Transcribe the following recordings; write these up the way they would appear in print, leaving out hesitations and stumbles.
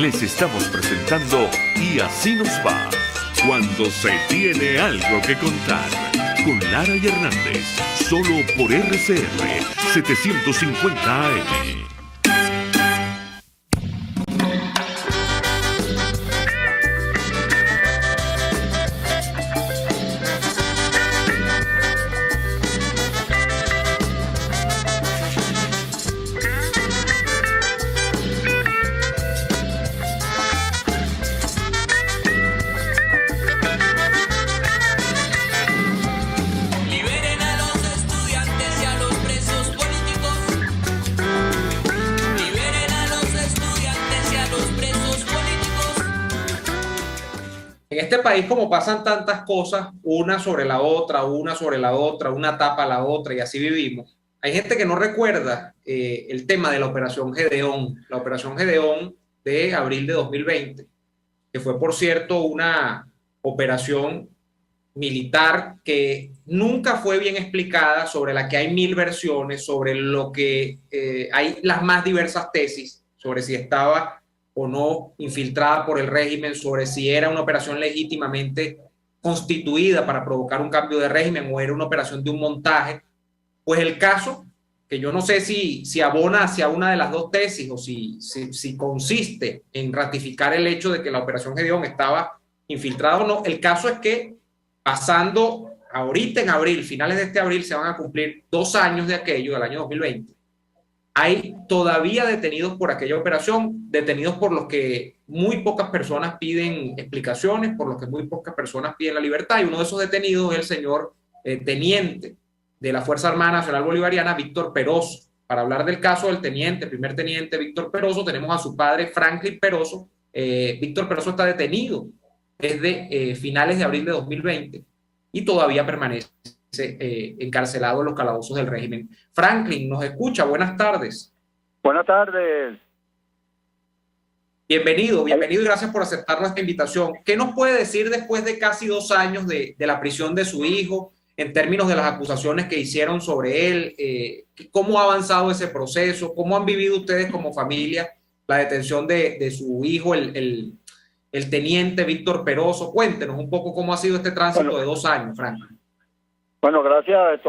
Les estamos presentando Y Así Nos Va, cuando se tiene algo que contar, con Lara y Hernández, solo por RCR 750 AM. En este país, como pasan tantas cosas, una sobre la otra, una tapa a la otra, y así vivimos, hay gente que no recuerda el tema de la Operación Gedeón, de abril de 2020, que fue, por cierto, una operación militar que nunca fue bien explicada, sobre la que hay mil versiones, sobre lo que hay las más diversas tesis, sobre si estaba o no infiltrada por el régimen, sobre si era una operación legítimamente constituida para provocar un cambio de régimen o era una operación de un montaje. Pues el caso, que yo no sé si abona hacia una de las dos tesis o si consiste en ratificar el hecho de que la operación Gedeón estaba infiltrada o no, el caso es que pasando ahorita en abril, finales de este abril, se van a cumplir 2 años de aquello, del año 2020. Hay todavía detenidos por aquella operación, detenidos por los que muy pocas personas piden explicaciones, por los que muy pocas personas piden la libertad, y uno de esos detenidos es el señor teniente de la Fuerza Armada Nacional Bolivariana, Víctor Peroso. Para hablar del caso del primer teniente Víctor Peroso, tenemos a su padre, Franklin Peroso. Víctor Peroso está detenido desde finales de abril de 2020 y todavía permanece encarcelado en los calabozos del régimen. Franklin, ¿nos escucha? Buenas tardes. Buenas tardes. Bienvenido y gracias por aceptar nuestra invitación. ¿Qué nos puede decir después de casi 2 años de la prisión de su hijo, en términos de las acusaciones que hicieron sobre él? ¿Cómo ha avanzado ese proceso? ¿Cómo han vivido ustedes como familia la detención de su hijo, el teniente Víctor Peroso? Cuéntenos un poco cómo ha sido este tránsito de 2 años, Franklin. Bueno, gracias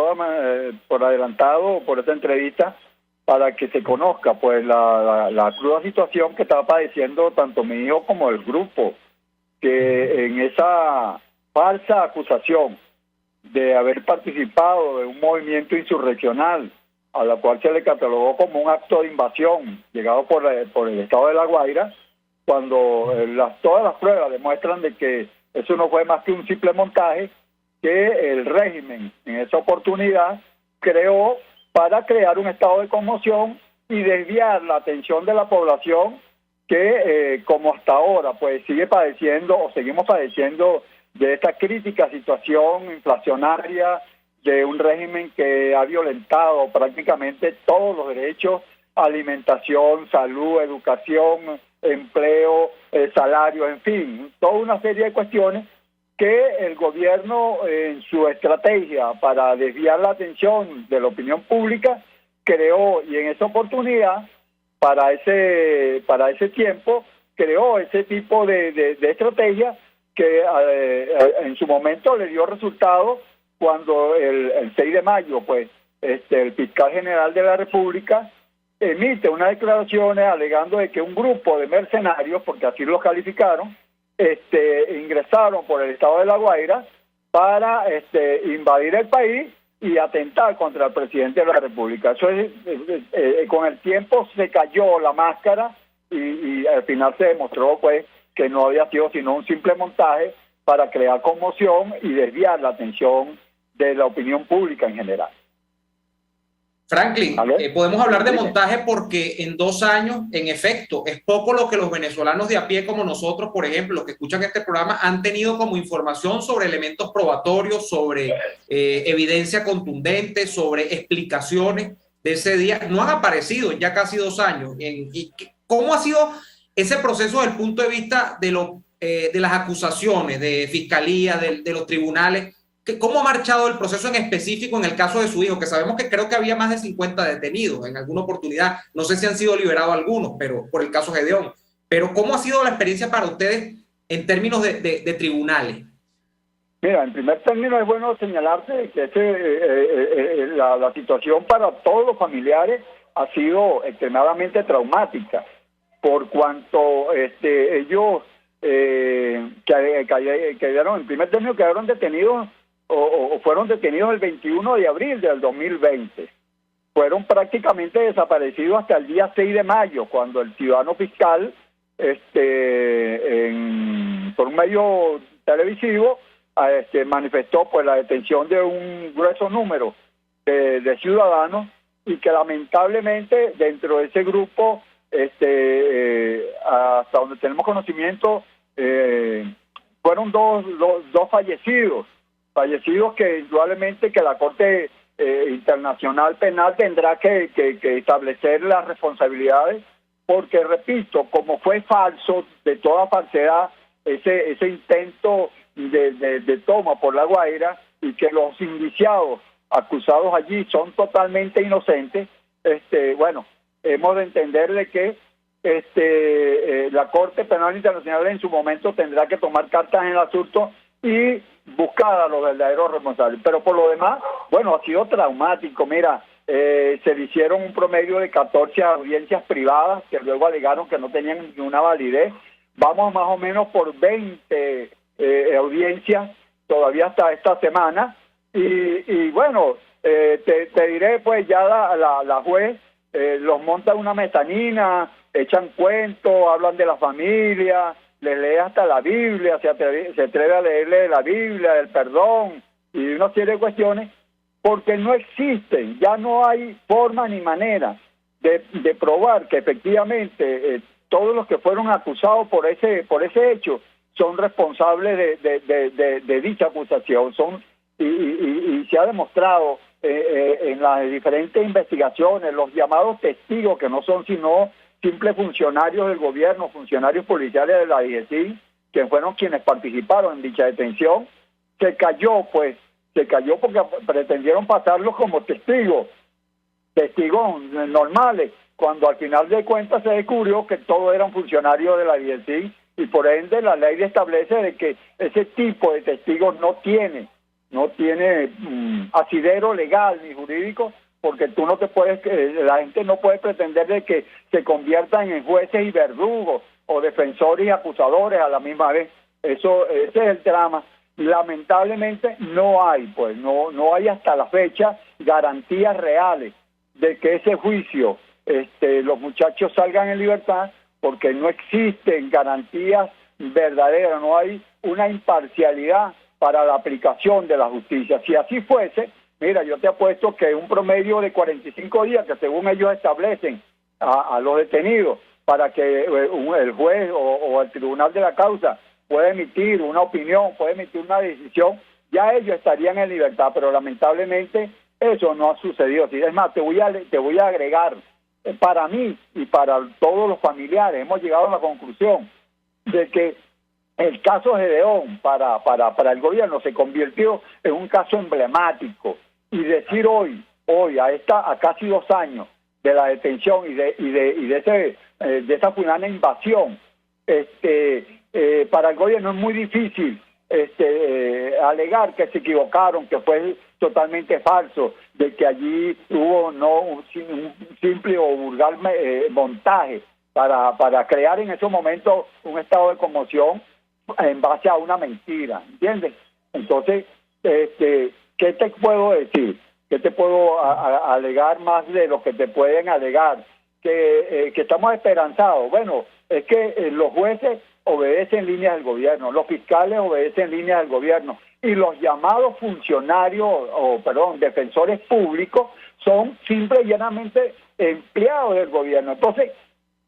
por adelantado, por esta entrevista, para que se conozca pues la cruda situación que estaba padeciendo tanto mi hijo como el grupo, que en esa falsa acusación de haber participado de un movimiento insurreccional, a la cual se le catalogó como un acto de invasión llegado por el estado de La Guaira, cuando todas las pruebas demuestran de que eso no fue más que un simple montaje que el régimen en esa oportunidad creó para crear un estado de conmoción y desviar la atención de la población que, como hasta ahora, pues sigue padeciendo o seguimos padeciendo de esta crítica situación inflacionaria de un régimen que ha violentado prácticamente todos los derechos: alimentación, salud, educación, empleo, salario, en fin, toda una serie de cuestiones que el gobierno, en su estrategia para desviar la atención de la opinión pública, creó, y en esa oportunidad, para ese tiempo, creó ese tipo de estrategia que en su momento le dio resultado cuando el 6 de mayo, pues, el fiscal general de la República emite unas declaraciones alegando de que un grupo de mercenarios, porque así los calificaron, ingresaron por el estado de La Guaira para invadir el país y atentar contra el presidente de la República. Eso con el tiempo se cayó la máscara y al final se demostró pues que no había sido sino un simple montaje para crear conmoción y desviar la atención de la opinión pública en general. Franklin, podemos hablar de montaje porque en 2 años, en efecto, es poco lo que los venezolanos de a pie como nosotros, por ejemplo, los que escuchan este programa, han tenido como información sobre elementos probatorios, sobre evidencia contundente, sobre explicaciones de ese día. No han aparecido en ya casi 2 años. ¿Y cómo ha sido ese proceso desde el punto de vista de las acusaciones de fiscalía, de los tribunales? ¿Cómo ha marchado el proceso en específico en el caso de su hijo? Que sabemos que creo que había más de 50 detenidos en alguna oportunidad. No sé si han sido liberados algunos, pero por el caso Gedeón. Pero ¿cómo ha sido la experiencia para ustedes en términos de tribunales? Mira, en primer término es bueno señalarse que la situación para todos los familiares ha sido extremadamente traumática, por cuanto ellos quedaron, en primer término, quedaron detenidos o fueron detenidos el 21 de abril del 2020. Fueron prácticamente desaparecidos hasta el día 6 de mayo, cuando el ciudadano fiscal, por un medio televisivo, manifestó pues la detención de un grueso número de ciudadanos, y que lamentablemente dentro de ese grupo, hasta donde tenemos conocimiento, fueron dos fallecidos que indudablemente que la Corte Internacional Penal tendrá que establecer las responsabilidades, porque repito, como fue falso, de toda falsedad, ese intento de toma por La Guaira, y que los indiciados acusados allí son totalmente inocentes, bueno, hemos de entender de que la Corte Penal Internacional en su momento tendrá que tomar cartas en el asunto y buscar a los verdaderos responsables. Pero por lo demás, bueno, ha sido traumático. Mira, se le hicieron un promedio de 14 audiencias privadas que luego alegaron que no tenían ninguna validez. Vamos más o menos por 20 audiencias todavía hasta esta semana. Y bueno, te diré, pues ya la juez los monta en una mezanina, echan cuentos, hablan de la familia, les lee hasta la Biblia, se atreve a leerle la Biblia, del perdón y una serie de cuestiones, porque no existen, ya no hay forma ni manera de probar que efectivamente todos los que fueron acusados por ese hecho son responsables de dicha acusación, y se ha demostrado en las diferentes investigaciones, los llamados testigos, que no son sino simples funcionarios del gobierno, funcionarios policiales de la DGCIN, que fueron quienes participaron en dicha detención, se cayó porque pretendieron pasarlos como testigos normales, cuando al final de cuentas se descubrió que todos eran funcionarios de la DGCIN, y por ende la ley establece de que ese tipo de testigos no tiene asidero legal ni jurídico, porque tú no te puedes, la gente no puede pretender de que se conviertan en jueces y verdugos o defensores y acusadores a la misma vez. Ese es el drama. Lamentablemente no hay hasta la fecha garantías reales de que ese juicio los muchachos salgan en libertad, porque no existen garantías verdaderas, no hay una imparcialidad para la aplicación de la justicia. Si así fuese, mira, yo te apuesto que un promedio de 45 días, que según ellos establecen a los detenidos, para que el juez o el tribunal de la causa pueda emitir una opinión, pueda emitir una decisión, ya ellos estarían en libertad, pero lamentablemente eso no ha sucedido. Es más, te voy a agregar, para mí y para todos los familiares, hemos llegado a la conclusión de que el caso Gedeón para el gobierno se convirtió en un caso emblemático, y decir hoy a casi 2 años de la detención y de esa fulana invasión, para el gobierno es muy difícil alegar que se equivocaron, que fue totalmente falso, de que allí hubo un simple o vulgar montaje para crear en ese momento un estado de conmoción en base a una mentira, ¿entiendes? Entonces, ¿qué te puedo decir? ¿Qué te puedo alegar más de lo que te pueden alegar? Que estamos esperanzados. Bueno, es que los jueces obedecen líneas del gobierno, los fiscales obedecen líneas del gobierno, y los llamados defensores públicos son simple y llanamente empleados del gobierno. Entonces,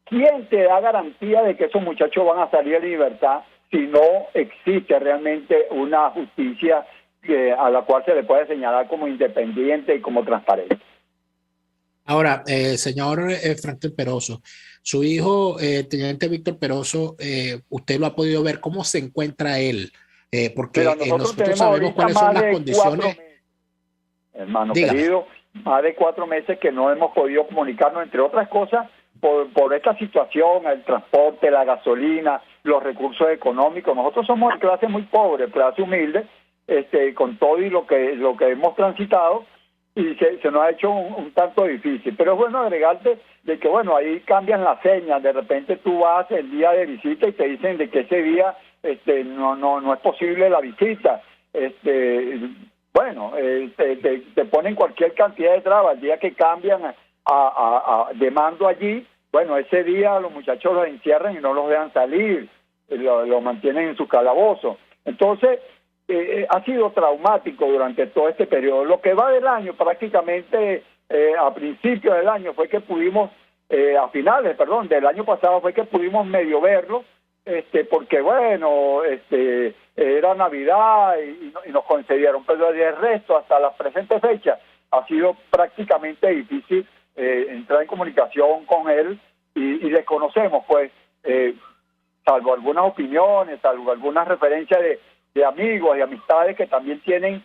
¿quién te da garantía de que esos muchachos van a salir en libertad si no existe realmente una justicia a la cual se le puede señalar como independiente y como transparente? Ahora, señor Franklin Peroso, su hijo, teniente Víctor Peroso, usted lo ha podido ver, ¿cómo se encuentra él? Porque nosotros sabemos cuáles son las condiciones. Hermano querido, más de 4 meses que no hemos podido comunicarnos, entre otras cosas, por esta situación, el transporte, la gasolina, los recursos económicos. Nosotros somos de clase muy pobre, clase humilde, con todo y lo que hemos transitado, y se nos ha hecho un tanto difícil. Pero es bueno agregarte de que, bueno, ahí cambian las señas. De repente tú vas el día de visita y te dicen de que ese día no es posible la visita. Bueno, te ponen cualquier cantidad de trabas. El día que cambian de mando allí, bueno, ese día los muchachos los encierran y no los dejan salir, lo mantienen en su calabozo. Entonces, ha sido traumático durante todo este periodo. Lo que va del año, prácticamente a principios del año fue que pudimos, a finales, perdón, del año pasado fue que pudimos medio verlo, porque bueno, era Navidad y nos concedieron, pero el resto, hasta la presente fecha, ha sido prácticamente difícil entrar en comunicación con él y desconocemos, pues, salvo algunas opiniones, salvo algunas referencias de amigos y amistades que también tienen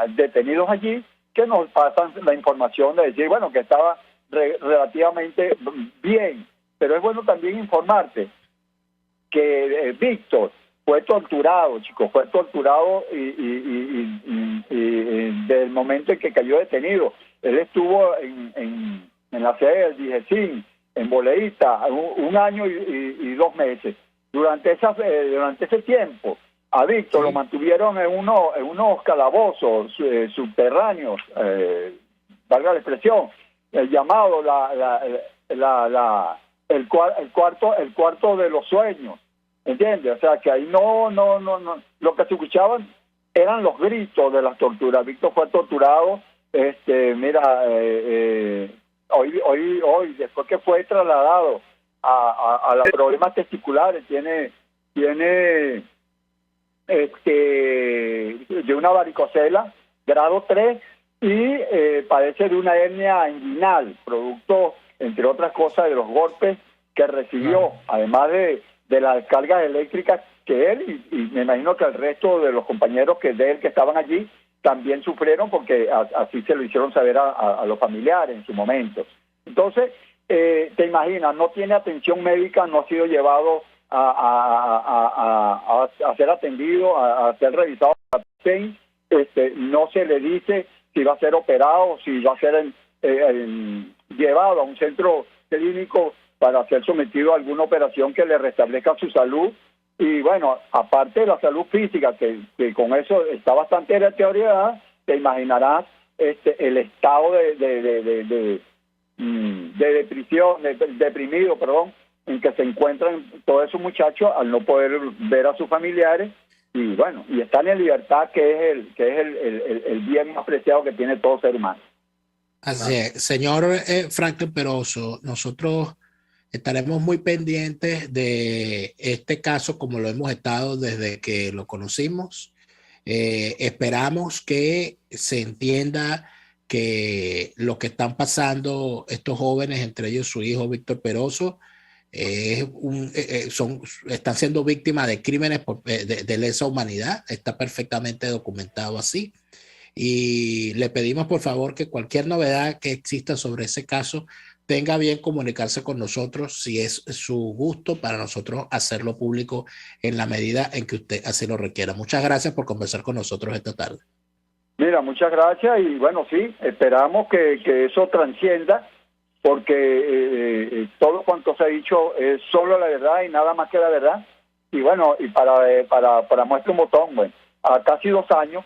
detenidos allí, que nos pasan la información de decir, bueno, que estaba relativamente bien. Pero es bueno también informarte que Víctor fue torturado, chicos, fue torturado y del momento en que cayó detenido. Él estuvo en la sede del DIGESIN, en Boleísta, un año y 2 meses. Durante ese tiempo, a Víctor lo mantuvieron en unos calabozos subterráneos, valga la expresión, el llamado el cuarto de los sueños, ¿entiendes? O sea que ahí no, lo que se escuchaban eran los gritos de las torturas. Víctor fue torturado, mira, hoy después que fue trasladado a los problemas testiculares, tiene de una varicocela grado 3 y padece de una hernia inguinal, producto, entre otras cosas, de los golpes que recibió, además de las cargas eléctricas que él y me imagino que el resto de los compañeros que estaban allí también sufrieron, porque así se lo hicieron saber a los familiares en su momento. Entonces, te imaginas, no tiene atención médica, no ha sido llevado a ser atendido, a ser revisado, no se le dice si va a ser operado, si va a ser llevado a un centro clínico para ser sometido a alguna operación que le restablezca su salud. Y bueno, aparte de la salud física, que con eso está bastante deteriorada, te imaginarás el estado de deprimido, en que se encuentran todos esos muchachos al no poder ver a sus familiares y bueno, y están en libertad, que es el bien más preciado que tiene todo ser humano. Así es. Señor Franklin Peroso, nosotros estaremos muy pendientes de este caso, como lo hemos estado desde que lo conocimos. Esperamos que se entienda que lo que están pasando estos jóvenes, entre ellos su hijo Víctor Peroso, están siendo víctimas de crímenes de lesa humanidad. Está perfectamente documentado así. Y le pedimos por favor que cualquier novedad que exista sobre ese caso tenga bien comunicarse con nosotros, si es su gusto, para nosotros hacerlo público en la medida en que usted así lo requiera. Muchas gracias por conversar con nosotros esta tarde. Mira, muchas gracias y bueno, sí, esperamos que eso trascienda, porque todo cuanto se ha dicho es solo la verdad y nada más que la verdad. Y bueno, y para muestra un botón, bueno, a casi 2 años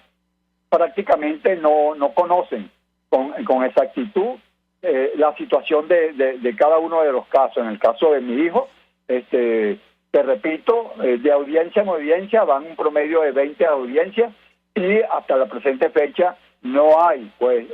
prácticamente no conocen con exactitud la situación de cada uno de los casos. En el caso de mi hijo, te repito, de audiencia en audiencia van un promedio de 20 audiencias y hasta la presente fecha no hay pues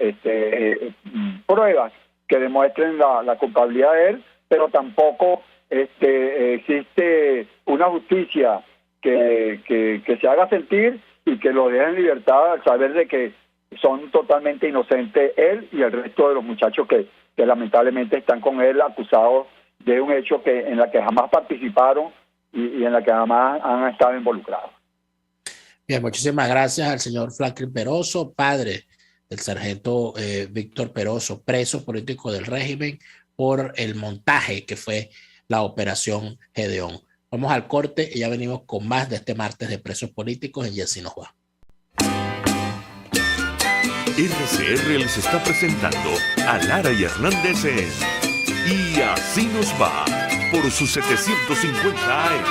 pruebas que demuestren la culpabilidad de él, pero tampoco existe una justicia que se haga sentir y que lo deje en libertad al saber de que son totalmente inocentes él y el resto de los muchachos que lamentablemente están con él acusados de un hecho en la que jamás participaron y en la que jamás han estado involucrados. Bien, muchísimas gracias al señor Franklin Peroso, padre del sargento Víctor Peroso, preso político del régimen por el montaje que fue la Operación Gedeón. Vamos al corte y ya venimos con más de este martes de presos políticos en Y Así Nos Va. RCR les está presentando a Lara y Hernández en Y Así Nos Va por sus 750 AM.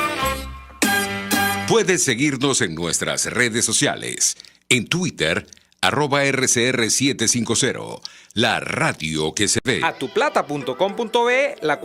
Puedes seguirnos en nuestras redes sociales. En Twitter, @RCR750, la radio que se ve. Atuplata.com.be, la